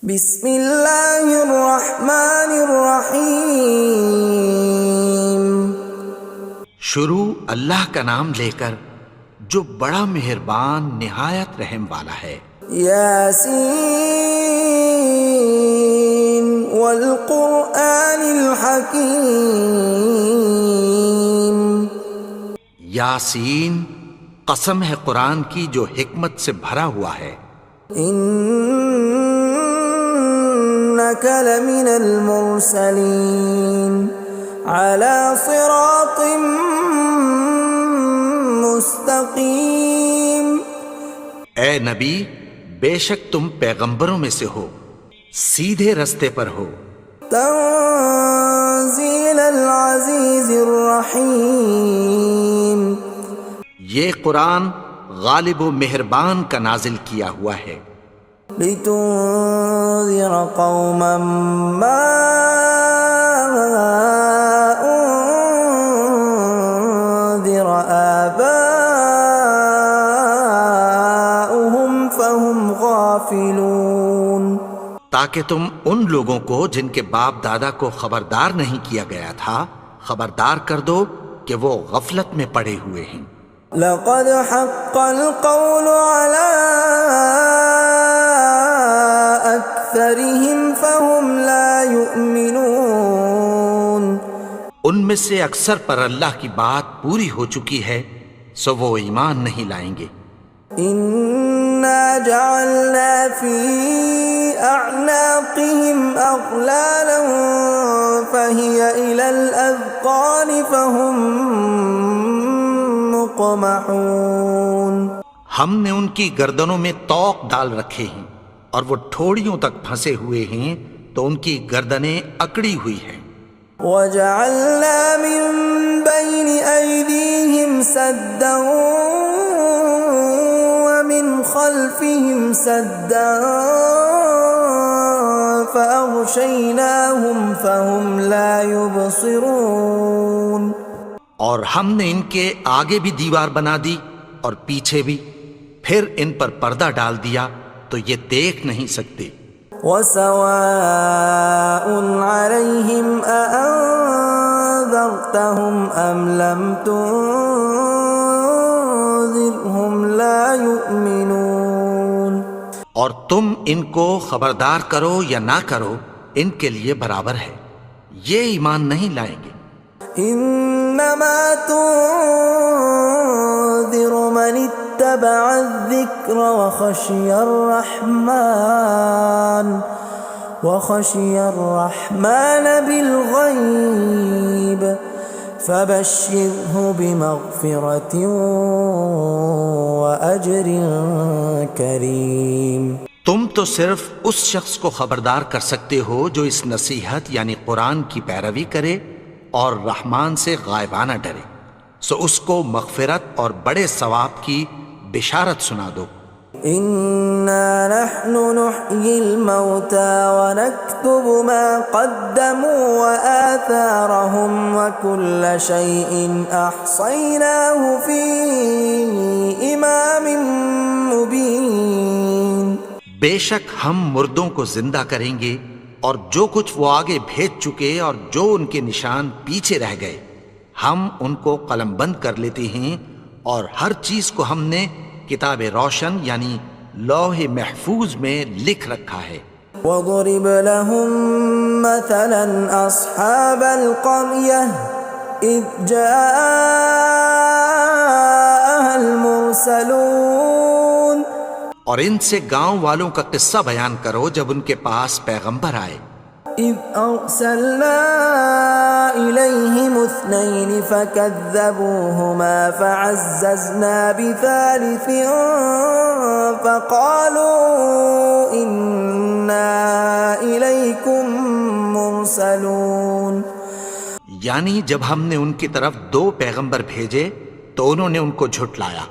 بسم اللہ الرحمن الرحیم۔ شروع اللہ کا نام لے کر جو بڑا مہربان نہایت رحم والا ہے۔ یاسین والقرآن الحکیم۔ یاسین، قسم ہے قرآن کی جو حکمت سے بھرا ہوا ہے۔ انک لمن المرسلین علی صراط مستقیم۔ اے نبی، بے شک تم پیغمبروں میں سے ہو، سیدھے رستے پر ہو۔ تنزیل العزیز الرحیم۔ یہ قرآن غالب و مہربان کا نازل کیا ہوا ہے۔ لتنذر قوما ما انذر آباؤهم فهم غافلون۔ تاکہ تم ان لوگوں کو جن کے باپ دادا کو خبردار نہیں کیا گیا تھا خبردار کر دو کہ وہ غفلت میں پڑے ہوئے ہیں۔ لقد حق القول على أكثرهم فهم لا يؤمنون۔ ان میں سے اکثر پر اللہ کی بات پوری ہو چکی ہے سو وہ ایمان نہیں لائیں گے۔ إنا جعلنا في أعناقهم أغلالا فهي إلى الأذقان فهم مقمحون۔ ہم نے ان کی گردنوں میں طوق ڈال رکھے ہیں اور وہ ٹھوڑیوں تک پھنسے ہوئے ہیں تو ان کی گردنیں اکڑی ہوئی ہیں۔ وَجَعَلْنَا مِن بَيْنِ أَيْدِيهِمْ سَدًّا وَمِنْ خَلْفِهِمْ سَدًّا فَأَغْشَيْنَاهُمْ فَهُمْ لَا يُبْصِرُونَ۔ اور ہم نے ان کے آگے بھی دیوار بنا دی اور پیچھے بھی، پھر ان پر پردہ ڈال دیا تو یہ دیکھ نہیں سکتے۔ وَسَوَاءٌ عَلَيْهِمْ أَأَنذَرْتَهُمْ أَمْ لَمْ تُنذِرْهُمْ لَا يُؤْمِنُونَ۔ اور تم ان کو خبردار کرو یا نہ کرو ان کے لیے برابر ہے، یہ ایمان نہیں لائیں گے۔ انما تنذر من اتبع الذکر وخشی الرحمن بالغیب فبشرہ بمغفرۃ واجر کریم۔ تم تو صرف اس شخص کو خبردار کر سکتے ہو جو اس نصیحت یعنی قرآن کی پیروی کرے اور رحمان سے غائبانہ ڈرے، سو اس کو مغفرت اور بڑے ثواب کی بشارت سنا دو۔ اِنَّا نَحْنُ نُحْيِي الْمَوْتَى وَنَكْتُبُ مَا قَدَّمُوا وَآثَارَهُمْ وَكُلَّ شَيْءٍ أَحْصَيْنَاهُ فِي إِمَامٍ مُبِينٍ۔ بے شک ہم مردوں کو زندہ کریں گے اور جو کچھ وہ آگے بھیج چکے اور جو ان کے نشان پیچھے رہ گئے ہم ان کو قلم بند کر لیتے ہیں، اور ہر چیز کو ہم نے کتاب روشن یعنی لوح محفوظ میں لکھ رکھا ہے۔ وَضُرِبْ لَهُم مَّثَلًا أَصْحَابَ الْقَرْيَةِ إِذْ جَاءَهَا الْمُرْسَلُونَ۔ اور ان سے گاؤں والوں کا قصہ بیان کرو جب ان کے پاس پیغمبر آئے۔ إِذْ أَرْسَلْنَا إِلَيْهِمُ اثْنَيْنِ فَكَذَّبُوهُمَا فَعَزَّزْنَا بِثَالِثٍ فَقَالُوا إِنَّا إِلَيْكُمْ مُرْسَلُونَ۔ یعنی جب ہم نے ان کی طرف دو پیغمبر بھیجے تو انہوں نے ان کو جھٹلایا،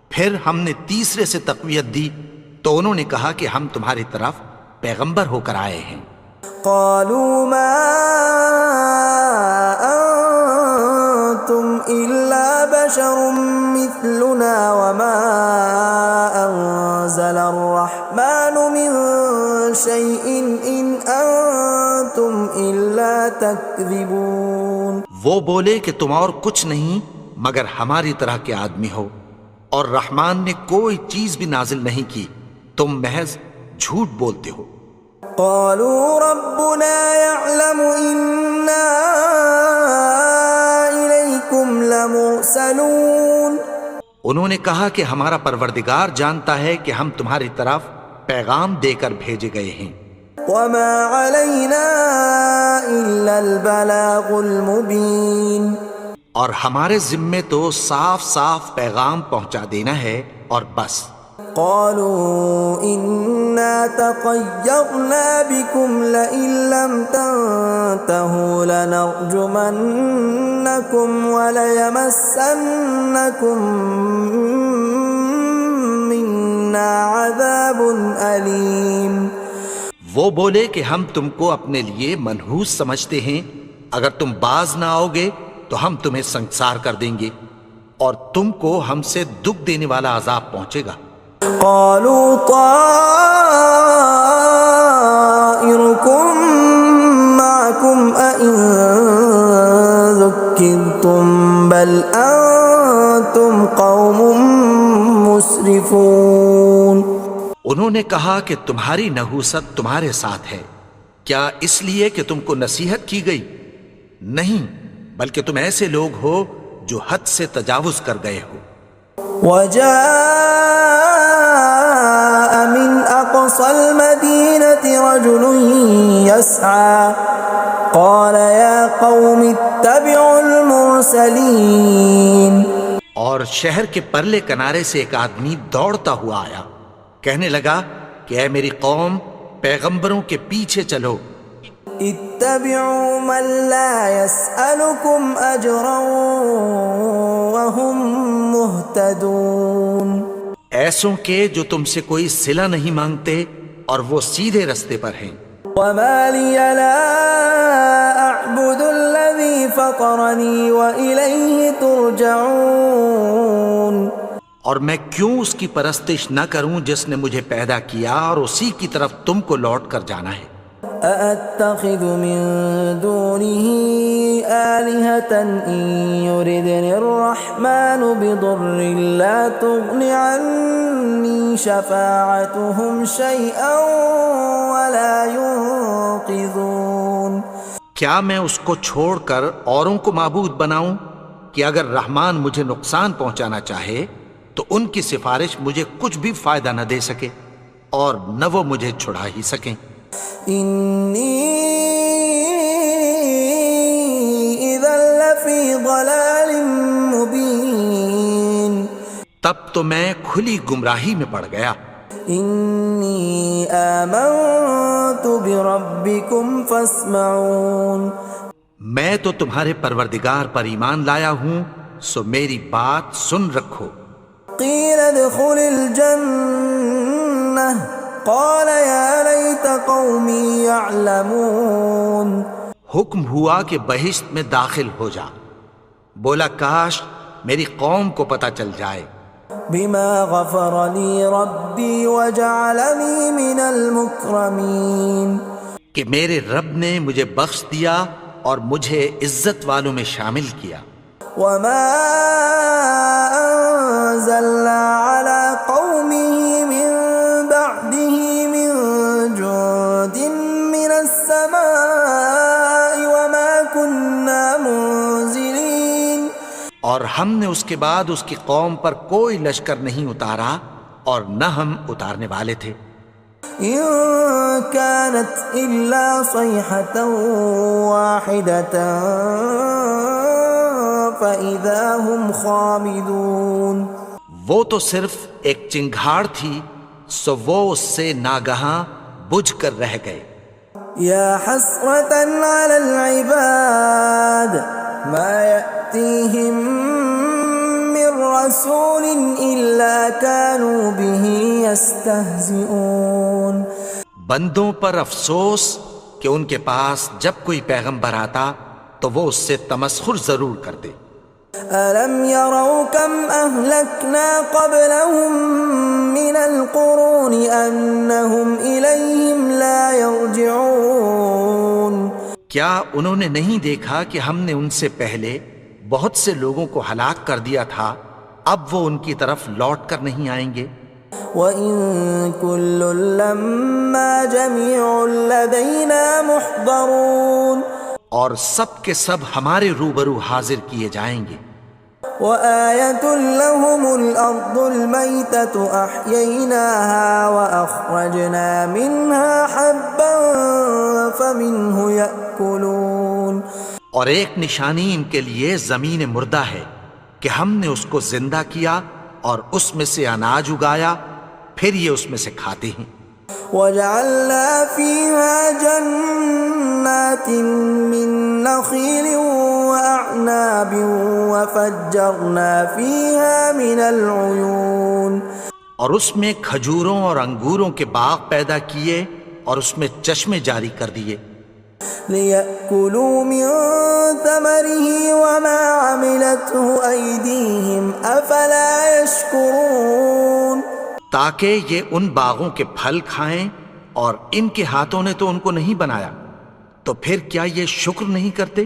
پھر ہم نے تیسرے سے تقویت دی تو انہوں نے کہا کہ ہم تمہاری طرف پیغمبر ہو کر آئے ہیں۔ قالوا ما انتم الا بشر مثلنا وما انزل الرحمن من شيء إن أنتم إلا تكذبون. وہ بولے کہ تم اور کچھ نہیں مگر ہماری طرح کے آدمی ہو، اور رحمان نے کوئی چیز بھی نازل نہیں کی، تم محض جھوٹ بولتے ہو. قالوا ربنا يعلم إنا إليكم لمرسلون. انہوں نے کہا کہ ہمارا پروردگار جانتا ہے کہ ہم تمہاری طرف پیغام دے کر بھیجے گئے ہیں. وما علينا إلا البلاغ المبين. اور ہمارے ذمے تو صاف صاف پیغام پہنچا دینا ہے اور بس. قالوا إنا تطيرنا بكم لئن لم تنتهوا لنرجمنكم وليمسنكم منا عذاب أليم. وہ بولے کہ ہم تم کو اپنے لیے منحوس سمجھتے ہیں، اگر تم باز نہ آؤ گے تو ہم تمہیں سنسار کر دیں گے اور تم کو ہم سے دکھ دینے والا عذاب پہنچے گا. قالوا طائركم معكم أئن ذكرتم بل أنتم قوم مسرفون. انہوں نے کہا کہ تمہاری نحوست تمہارے ساتھ ہے، کیا اس لیے کہ تم کو نصیحت کی گئی؟ نہیں، بلکہ تم ایسے لوگ ہو جو حد سے تجاوز کر گئے ہو. وجاء من أقصى المدينة رجل يسعى قال يا قوم اتبعوا المرسلين. اور شہر کے پرلے کنارے سے ایک آدمی دوڑتا ہوا آیا، کہنے لگا کہ اے میری قوم، پیغمبروں کے پیچھے چلو. اتبعوا من لا يسألكم أجرا وهم مهتدون. ایسوں کے جو تم سے کوئی صلہ نہیں مانگتے اور وہ سیدھے رستے پر ہیں. وما لي لا أعبد الذي فطرني وإليه ترجعون. اور میں کیوں اس کی پرستش نہ کروں جس نے مجھے پیدا کیا اور اسی کی طرف تم کو لوٹ کر جانا ہے. أأتخذ من دونه آلهة إن يردني الرحمن بضر لا تغن عني شفاعتهم شيئا ولا ينقذون. کیا میں اس کو چھوڑ کر اوروں کو معبود بناؤں کہ اگر رحمان مجھے نقصان پہنچانا چاہے تو ان کی سفارش مجھے کچھ بھی فائدہ نہ دے سکے اور نہ وہ مجھے چھڑا ہی سکیں. إني إذا لفي ضلال مبين. تب تو میں کھلی گمراہی میں پڑ گیا. إني آمنت بربكم فاسمعون. میں تو تمہارے پروردگار پر ایمان لایا ہوں، سو میری بات سن رکھو. قيل ادخل الجنة قال يا ليت قومي يعلمون. حکم ہوا کہ بہشت میں داخل ہو جا. بولا کاش میری قوم کو پتہ چل جائے. بما غفر لي ربي وجعلني من المكرمين. کہ میرے رب نے مجھے بخش دیا اور مجھے عزت والوں میں شامل کیا. وما أنزلنا على قومه من بعده من جند من السماء وما كنا منزلين. اور ہم نے اس کے بعد اس کی قوم پر کوئی لشکر نہیں اتارا اور نہ ہم اتارنے والے تھے. إن كانت إلا صيحة واحدة فإذا هم خامدون. وہ تو صرف ایک چنگھاڑ تھی، سو وہ اس سے ناگہاں بجھ کر رہ گئے. يا حسرة على العباد ما يأتيهم من رسول إلا كانوا به يستهزئون. بندوں پر افسوس کہ ان کے پاس جب کوئی پیغمبر آتا تو وہ اس سے تمسخر ضرور کرتے. ألم يروا كم أهلكنا قبلهم من القرون أنهم إليهم لا يرجعون کیا انہوں نے نہیں دیکھا کہ ہم نے ان سے پہلے بہت سے لوگوں کو ہلاک کر دیا تھا، اب وہ ان کی طرف لوٹ کر نہیں آئیں گے؟ وَإِن كُلٌّ لَّمَّا جَمِيعٌ لَّدَيْنَا مُحْضَرُونَ اور سب کے سب ہمارے روبرو حاضر کیے جائیں گے۔ وَآيَةٌ لَّهُمُ الْأَرْضُ الْمَيْتَةُ أَحْيَيْنَاهَا وَأَخْرَجْنَا مِنْهَا حَبًّا فَمِنْهُ يَأْكُلُونَ اور ایک نشانی ان کے لیے زمین مردہ ہے کہ ہم نے اس کو زندہ کیا اور اس میں سے اناج اگایا، پھر یہ اس میں سے کھاتے ہیں۔ وَجَعَلْنَا فِيهَا جَنَّاتٍ مِّن نَّخِيلٍ وَأَعْنَابٍ وَفَجَّرْنَا فِيهَا مِنَ الْعُيُونِ اور اس میں کھجوروں اور انگوروں کے باغ پیدا کیے اور اس میں چشمے جاری کر دیے، لِيَأْكُلُوا مِن ثَمَرِهِ وَمَا عَمِلَتْهُ أَيْدِيهِمْ أَفَلَا يَشْكُرُونَ تاکہ یہ ان باغوں کے پھل کھائیں، اور ان کے ہاتھوں نے تو ان کو نہیں بنایا، تو پھر کیا یہ شکر نہیں کرتے؟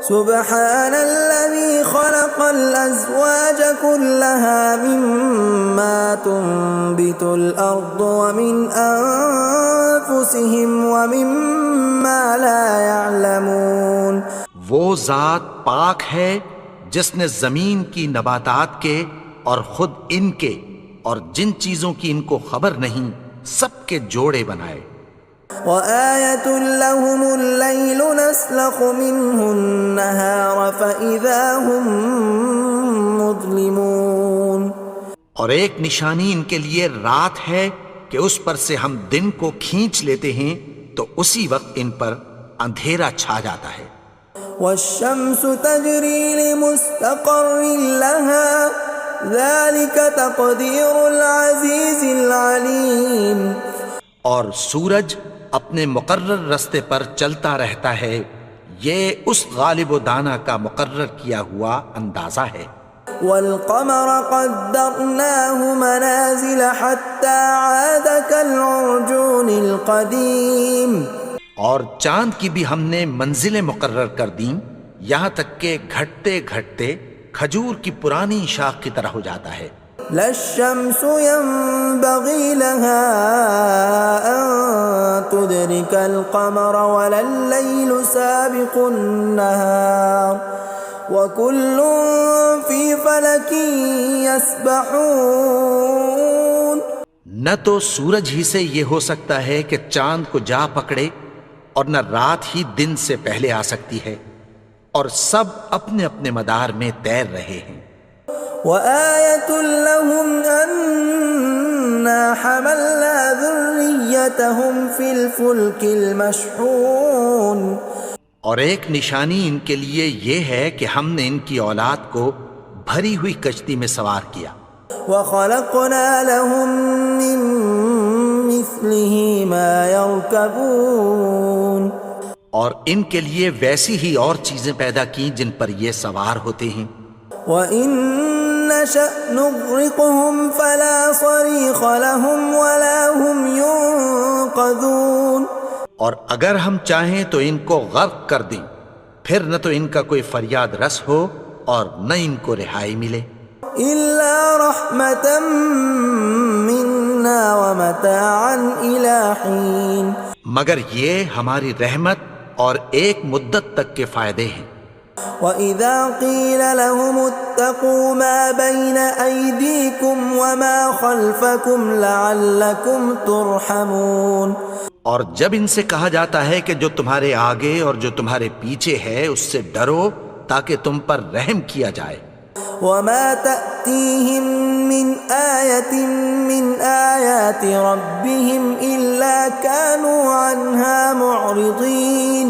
سبحان الذي خلق الأزواج كلها مما تنبت الأرض ومن أنفسهم ومما لا يعلمون وہ ذات پاک ہے جس نے زمین کی نباتات کے اور خود ان کے اور جن چیزوں کی ان کو خبر نہیں سب کے جوڑے بنائے۔ وَآيَةٌ لَّهُمُ اللَّيْلُ نَسْلَخُ مِنْهُ النَّهَارَ فَإِذَا هُم مُظْلِمُونَ اور ایک نشانی ان کے لیے رات ہے کہ اس پر سے ہم دن کو کھینچ لیتے ہیں تو اسی وقت ان پر اندھیرا چھا جاتا ہے۔ وَالشَّمْسُ تَجْرِي لِمُسْتَقَرٍّ لَّهَا ذَلِكَ تَقْدِيرُ الْعَزِيزِ الْعَلِيمِ اور سورج اپنے مقرر رستے پر چلتا رہتا ہے، یہ اس غالب و دانا کا مقرر کیا ہوا اندازہ ہے۔ وَالْقَمَرَ قَدَّرْنَاهُ مَنَازِلَ حَتَّى عَادَ كَالْعُرْجُونِ الْقَدِيمِ اور چاند کی بھی ہم نے منزلیں مقرر کر دیں، یہاں تک کہ گھٹتے گھٹتے کھجور کی پرانی شاخ کی طرح ہو جاتا ہے۔ لا الشمس ينبغي لها أن تدرك القمر ولا الليل سابق النهار وكل في فلك يسبحون نہ تو سورج ہی سے یہ ہو سکتا ہے کہ چاند کو جا پکڑے، اور نہ رات ہی دن سے پہلے آ سکتی ہے، اور سب اپنے اپنے مدار میں تیر رہے ہیں۔ وَآيَةٌ لَّهُمْ أَنَّا حَمَلْنَا ذُرِّيَّتَهُمْ فِي الْفُلْكِ الْمَشْحُونِ اور ایک نشانی ان کے لیے یہ ہے کہ ہم نے ان کی اولاد کو بھری ہوئی کشتی میں سوار کیا۔ وَخَلَقْنَا لَهُم مِّن مِّثْلِهِ مَا يَرْكَبُونَ اور ان کے لیے ویسی ہی اور چیزیں پیدا کی جن پر یہ سوار ہوتے ہیں۔ وَإِن نَّشَأْ نُغْرِقْهُمْ فَلَا صَرِيخَ لَهُمْ وَلَا هُمْ يُنقَذُونَ اور اگر ہم چاہیں تو ان کو غرق کر دیں، پھر نہ تو ان کا کوئی فریاد رس ہو اور نہ ان کو رہائی ملے۔ إِلَّا رَحْمَةً مِّنَّا وَمَتَاعًا إِلَىٰ حِينٍ مگر یہ ہماری رحمت اور ایک مدت تک کے فائدے ہیں۔ وَإِذَا قِيلَ لَهُمُ اتَّقُوا مَا بَيْنَ أَيْدِيكُمْ وَمَا خَلْفَكُمْ لَعَلَّكُمْ تُرْحَمُونَ اور جب ان سے کہا جاتا ہے کہ جو تمہارے آگے اور جو تمہارے پیچھے ہے اس سے ڈرو تاکہ تم پر رحم کیا جائے۔ وَمَا تَأْتِيهِم مِّنْ آيَةٍ مِّنْ آيَاتِ رَبِّهِمْ إِلَّا كَانُوا عَنْهَا مُعْرِضِينَ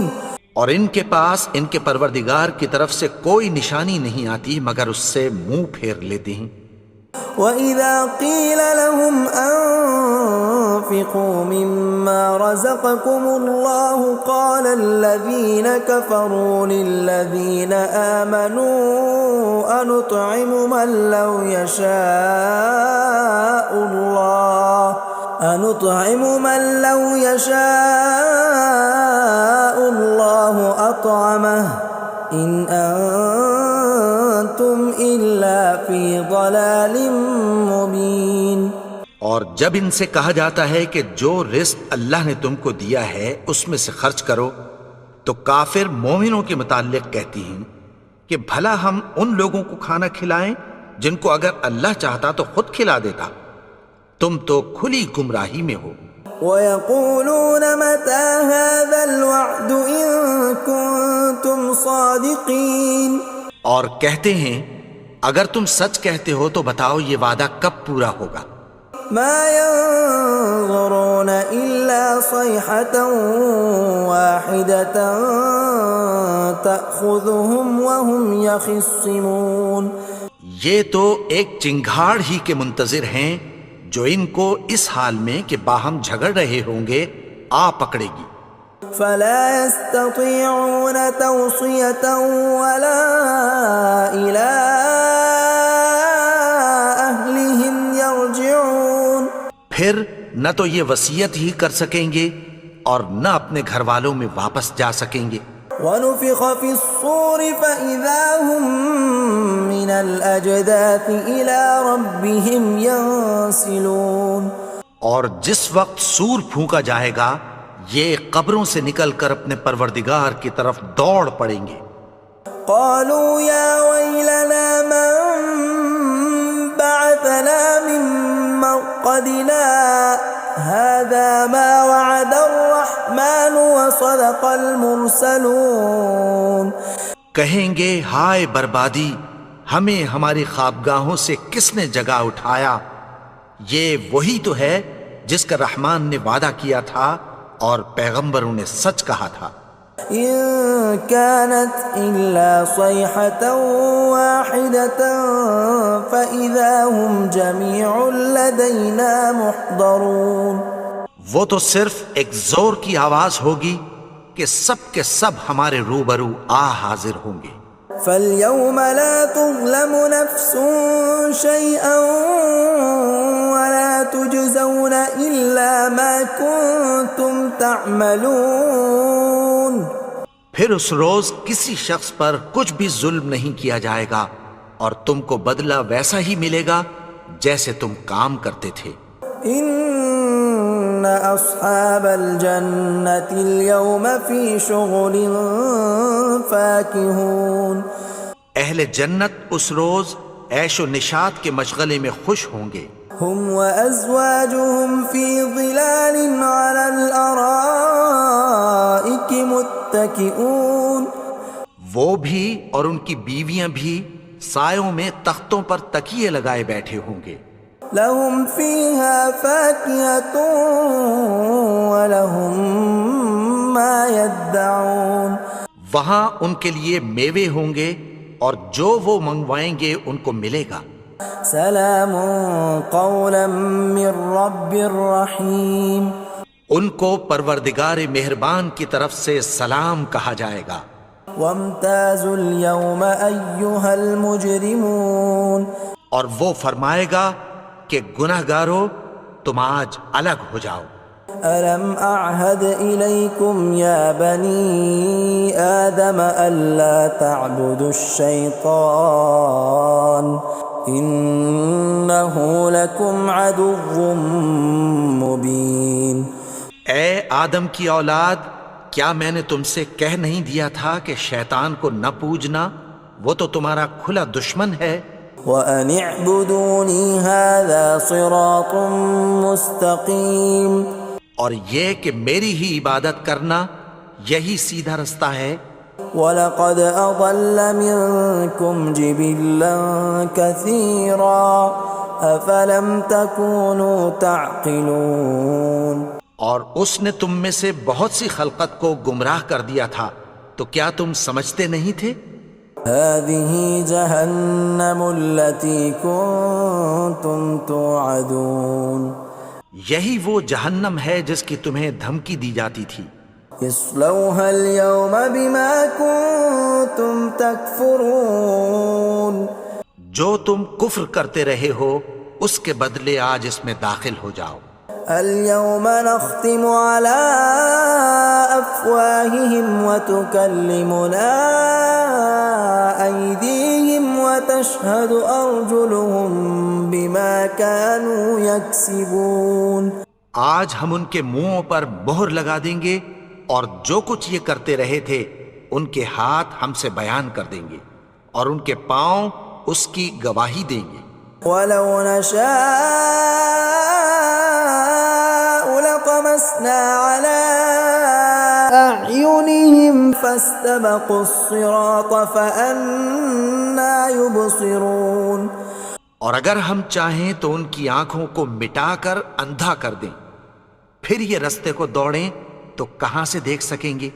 اور ان کے پاس ان کے پروردگار کی طرف سے کوئی نشانی نہیں آتی مگر اس سے منہ پھیر لیتے ہیں۔ وَإِذَا قِيلَ لَهُمْ وأنفقوا مما رزقكم الله قال الذين كفروا للذين آمنوا أنطعم من لو يشاء الله أطعمه إن أنتم إلا في ضلال مبين۔ اور جب ان سے کہا جاتا ہے کہ جو رزق اللہ نے تم کو دیا ہے اس میں سے خرچ کرو، تو کافر مومنوں کے متعلق کہتی ہیں کہ بھلا ہم ان لوگوں کو کھانا کھلائیں جن کو اگر اللہ چاہتا تو خود کھلا دیتا، تم تو کھلی گمراہی میں ہو۔ وَيَقُولُونَ مَتَى هَذَا الْوَعْدُ إِن كُنتُمْ صَادِقِينَ، اور کہتے ہیں اگر تم سچ کہتے ہو تو بتاؤ یہ وعدہ کب پورا ہوگا۔ مَا يَنظُرُونَ إِلَّا صَيْحَةً وَاحِدَةً تَأْخُذُهُمْ وَهُمْ يَخِصِّمُونَ، یہ تو ایک چنگھاڑ ہی کے منتظر ہیں جو ان کو اس حال میں کہ باہم جھگڑ رہے ہوں گے آ پکڑے گی۔ فَلَا يَسْتَطِيعُونَ تَوْصِيَةً وَلَا إِلَىٰ أَهْلِهِمْ يَرْجِعُونَ، پھر نہ تو یہ وصیت ہی کر سکیں گے اور نہ اپنے گھر والوں میں واپس جا سکیں گے۔ وَنُفِخَ فِي الصُّورِ فَإِذَا هُم مِّنَ الْأَجْدَاثِ إِلَىٰ رَبِّهِمْ يَنسِلُونَ، اور جس وقت سور پھونکا جائے گا یہ قبروں سے نکل کر اپنے پروردگار کی طرف دوڑ پڑیں گے۔ قَالُوا يَا وَيْلَنَا مَن بَعَثَنَا مِن مَّرْقَدِنَا هَٰذَا مَا وَعَدَ الرَّحْمَٰنُ وَصَدَقَ الْمُرْسَلُونَ، کہیں گے ہائے بربادی، ہمیں ہماری خوابگاہوں سے کس نے جگا اٹھایا، یہ وہی تو ہے جس کا رحمان نے وعدہ کیا تھا اور پیغمبروں نے سچ کہا تھا۔ إِن كَانَتْ إِلَّا صَيْحَةً وَاحِدَةً فَإِذَا هُمْ جَمِيعٌ لَدَيْنَا مُحْضَرُونَ، وہ تو صرف ایک زور کی آواز ہوگی کہ سب کے سب ہمارے روبرو آ حاضر ہوں گے۔ فَالْيَوْمَ لَا تُظْلَمُ نَفْسٌ شَيْئًا وَلَا تُجْزَوْنَ إِلَّا مَا كُنتُمْ تَعْمَلُونَ، پھر اس روز کسی شخص پر کچھ بھی ظلم نہیں کیا جائے گا اور تم کو بدلہ ویسا ہی ملے گا جیسے تم کام کرتے تھے۔ إِنَّ أَصْحَابَ الْجَنَّةِ الْيَوْمَ فِي شُغُلٍ فَاكِهُونَ، اہل جنت اس روز عیش و نشاط کے مشغلے میں خوش ہوں گے۔ هُمْ وَأَزْوَاجُهُمْ فِي ظِلَالٍ عَلَى الْأَرَائِكِ مُتَّكِئُونَ، وہ بھی اور ان کی بیویاں بھی سایوں میں تختوں پر تکیے لگائے بیٹھے ہوں گے۔ لَهُمْ فِيهَا فَاكِهَةٌ وَلَهُمْ مَا يَدَّعُونَ، وہاں ان کے لیے میوے ہوں گے اور جو وہ منگوائیں گے ان کو ملے گا۔ سلام قولا من رب رحیم، ان کو پروردگار مہربان کی طرف سے سلام کہا جائے گا۔ وامتازوا اليوم ایھا المجرمون، اور وہ فرمائے گا کہ گنہگارو تم آج الگ ہو جاؤ۔ ألم أعهد إليكم يا بني آدم ألا تعبدوا الشيطان إنه لكم عدو مبين۔ اے آدم کی اولاد، کیا میں نے تم سے کہہ نہیں دیا تھا کہ شیطان کو نہ پوجنا، وہ تو تمہارا کھلا دشمن ہے۔ وَأَنِ اعْبُدُونِي هَذَا صِرَاطٌ مُسْتَقِيمٌ، اور یہ کہ میری ہی عبادت کرنا یہی سیدھا رستہ ہے۔ وَلَقَدْ أَضَلَّ مِنْكُمْ جِبِلًّا كَثِيرًا أَفَلَمْ تَكُونُوا تَعْقِلُونَ، اور اس نے تم میں سے بہت سی خلقت کو گمراہ کر دیا تھا، تو کیا تم سمجھتے نہیں تھے؟ هَذِهِ جَهَنَّمُ الَّتِي كُنْتُمْ تُوعَدُونَ، یہی وہ جہنم ہے جس کی تمہیں دھمکی دی جاتی تھی. اصلوها اليوم بما كنتم تكفرون. جو تم کفر کرتے رہے ہو اس کے بدلے آج اس میں داخل ہو جاؤ. اليوم نختم على أفواههم وتكلمنا أيديهم وتشهد أرجلهم بما كانوا يكسبون. آج ہم ان کے منہوں پر مہر لگا دیں گے اور جو کچھ یہ کرتے رہے تھے ان کے ہاتھ ہم سے بیان کر دیں گے اور ان کے پاؤں اس کی گواہی دیں گے. ولو نشاء لطمسنا على أعينهم فاستبقوا الصراط فأنى يبصرون. اور اگر ہم چاہیں تو ان کی آنکھوں کو مٹا کر اندھا کر دیں، پھر یہ رستے کو دوڑیں تو کہاں سے دیکھ سکیں گے.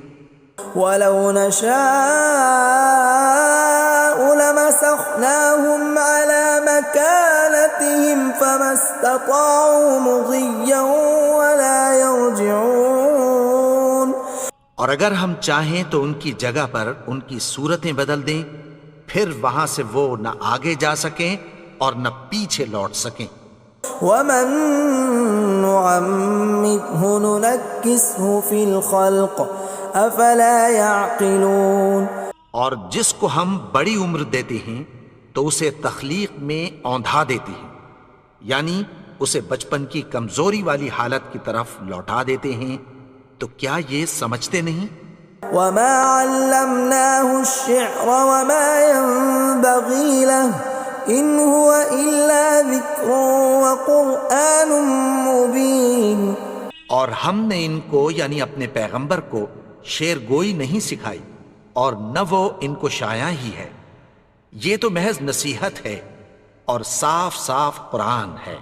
ولو نشاء لمسخناهم على مكانتهم فما استطاعوا مضيا ولا يرجعون. اور اگر ہم چاہیں تو ان کی جگہ پر ان کی صورتیں بدل دیں، پھر وہاں سے وہ نہ آگے جا سکیں اور نہ پیچھے لوٹ سکیں. ومن نعمره ننكسه في الخلق افلا يعقلون. اور جس کو ہم بڑی عمر دیتے ہیں تو اسے تخلیق میں اوندھا دیتے ہیں، یعنی اسے بچپن کی کمزوری والی حالت کی طرف لوٹا دیتے ہیں. تو کیا یہ سمجھتے نہیں؟ وما علمناه الشعر وما ينبغي له ان هو الا ذکر وقرآن مبین. اور ہم نے ان کو یعنی اپنے پیغمبر کو شعر گوئی نہیں سکھائی اور نہ وہ ان کو شایع ہی ہے، یہ تو محض نصیحت ہے اور صاف صاف قرآن ہے.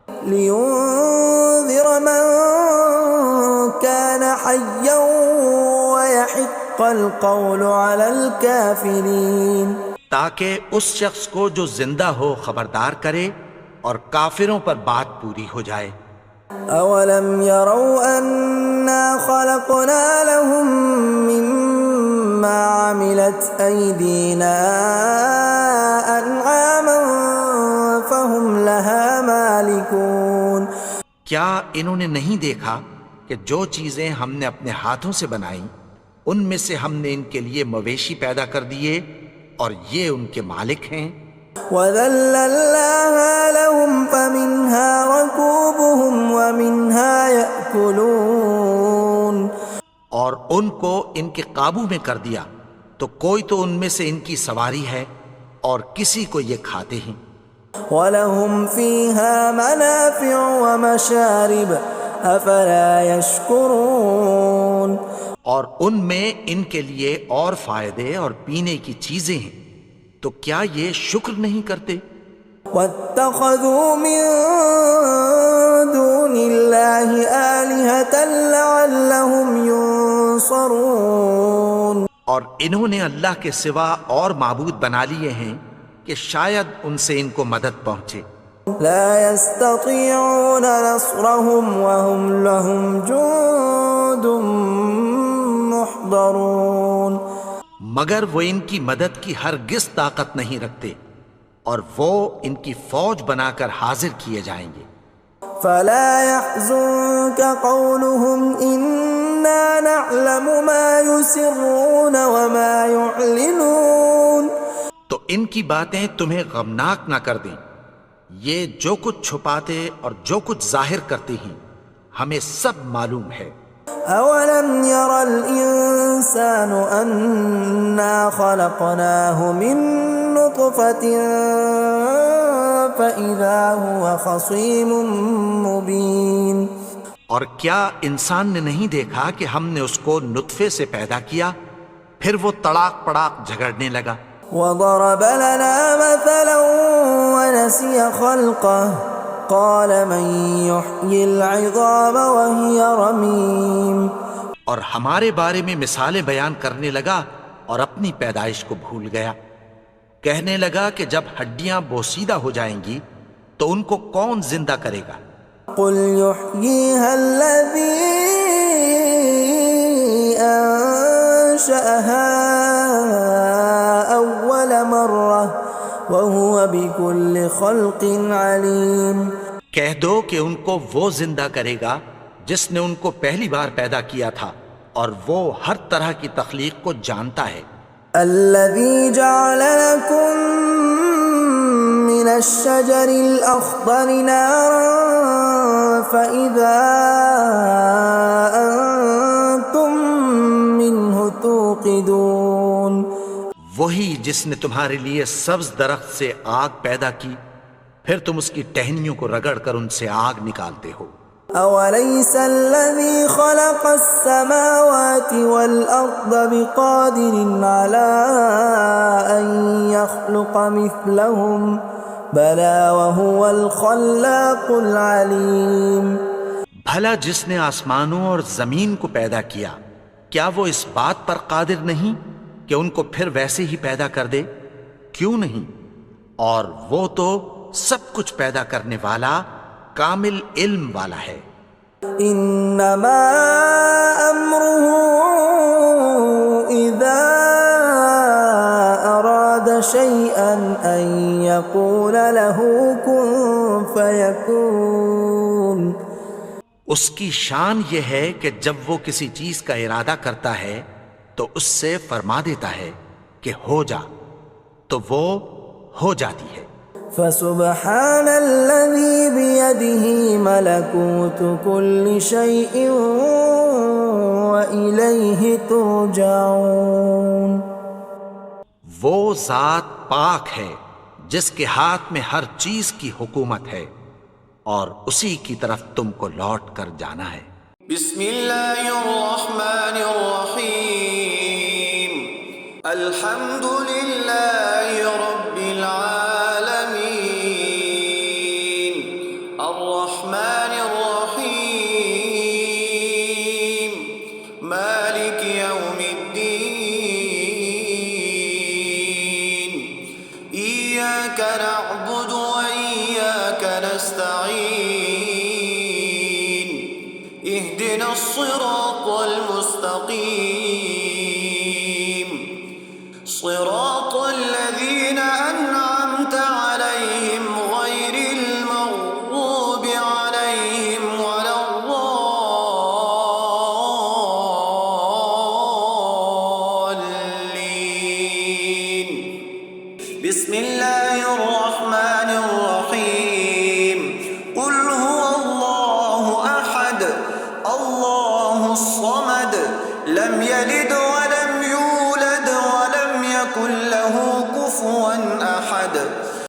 لينذر من كان حيا ويحق القول على الكافرين. تاکہ اس شخص کو جو زندہ ہو خبردار کرے اور کافروں پر بات پوری ہو جائے. اولم يروا انا خلقنا لهم مما عملت ايدينا انعاما فهم لها مالكون. کیا انہوں نے نہیں دیکھا کہ جو چیزیں ہم نے اپنے ہاتھوں سے بنائیں ان میں سے ہم نے ان کے لیے مویشی پیدا کر دیے اور یہ ان کے مالک ہیں. وَذَلَّلْنَاهَا لَهُمْ فَمِنْهَا رَكُوبُهُمْ وَمِنْهَا يَأْكُلُونَ. اور ان کو ان کے قابو میں کر دیا تو کوئی تو ان میں سے ان کی سواری ہے اور کسی کو یہ کھاتے ہیں. وَلَهُمْ فِيهَا مَنَافِعُ وَمَشَارِبُ أَفَلَا يَشْكُرُونَ. اور ان میں ان کے لیے اور فائدے اور پینے کی چیزیں ہیں، تو کیا یہ شکر نہیں کرتے؟ وَاتَّخَذُوا مِن دُونِ اللَّهِ آلِهَةً لَعَلَّهُمْ يُنصَرُونَ. اور انہوں نے اللہ کے سوا اور معبود بنا لیے ہیں کہ شاید ان سے ان کو مدد پہنچے. لا يستطيعون نصرهم وهم لهم جند محضرون. مگر وہ ان کی مدد کی ہرگز طاقت نہیں رکھتے اور وہ ان کی فوج بنا کر حاضر کیے جائیں گے. فلا يحزنك قولهم إنا نعلم ما يسرون وما يعلنون. تو ان کی باتیں تمہیں غمناک نہ کر دیں، یہ جو کچھ چھپاتے اور جو کچھ ظاہر کرتے ہیں ہمیں سب معلوم ہے. أولم ير الإنسان أنا خلقناه من نطفة فإذا هو خصيم مبين. اور کیا انسان نے نہیں دیکھا کہ ہم نے اس کو نطفے سے پیدا کیا پھر وہ تڑاک پڑاک جھگڑنے لگا. وضرب لنا مثلا ونسي خلقه قال من يحيي العظام وهي رميم. اور ہمارے بارے میں مثالیں بیان کرنے لگا اور اپنی پیدائش کو بھول گیا. کہنے لگا کہ جب ہڈیاں بوسیدہ ہو جائیں گی تو ان کو کون زندہ کرے گا قل يحييها الذي أنشأها أول مرة وهو بكل خلق عليم. کہہ دو کہ ان کو وہ زندہ کرے گا جس نے ان کو پہلی بار پیدا کیا تھا اور وہ ہر طرح کی تخلیق کو جانتا ہے. الذي جعل لكم من الشجر الأخضر نارا فإذا أنتم منه توقدون. وہی جس نے تمہارے لیے سبز درخت سے آگ پیدا کی پھر تم اس کی ٹہنیوں کو رگڑ کر ان سے آگ نکالتے ہو. أوليس الذي خلق السماوات والأرض بقادر على أن يخلق مثلهم بلى وهو الخلاق العليم. بھلا جس نے آسمانوں اور زمین کو پیدا کیا کیا وہ اس بات پر قادر نہیں کہ ان کو پھر ویسے ہی پیدا کر دے؟ کیوں نہیں؟ اور وہ تو سب کچھ پیدا کرنے والا کامل علم والا ہے. انما امره اذا اراد شيئا ان يقول له كن فيكون. اس کی شان یہ ہے کہ جب وہ کسی چیز کا ارادہ کرتا ہے تو اس سے فرما دیتا ہے کہ ہو جا تو وہ ہو جاتی ہے. فسبحان الذي بيده ملكوت كل شيء وإليه ترجعون. وہ ذات پاک ہے جس کے ہاتھ میں ہر چیز کی حکومت ہے اور اسی کی طرف تم کو لوٹ کر جانا ہے. بسم اللہ الرحمن الرحیم. الحمد للہ رب العالمین الرحمن الرحیم مالک یوم الدین ایاک نعبد و ایاک نستعین اهدنا الصراط المستقیم صراط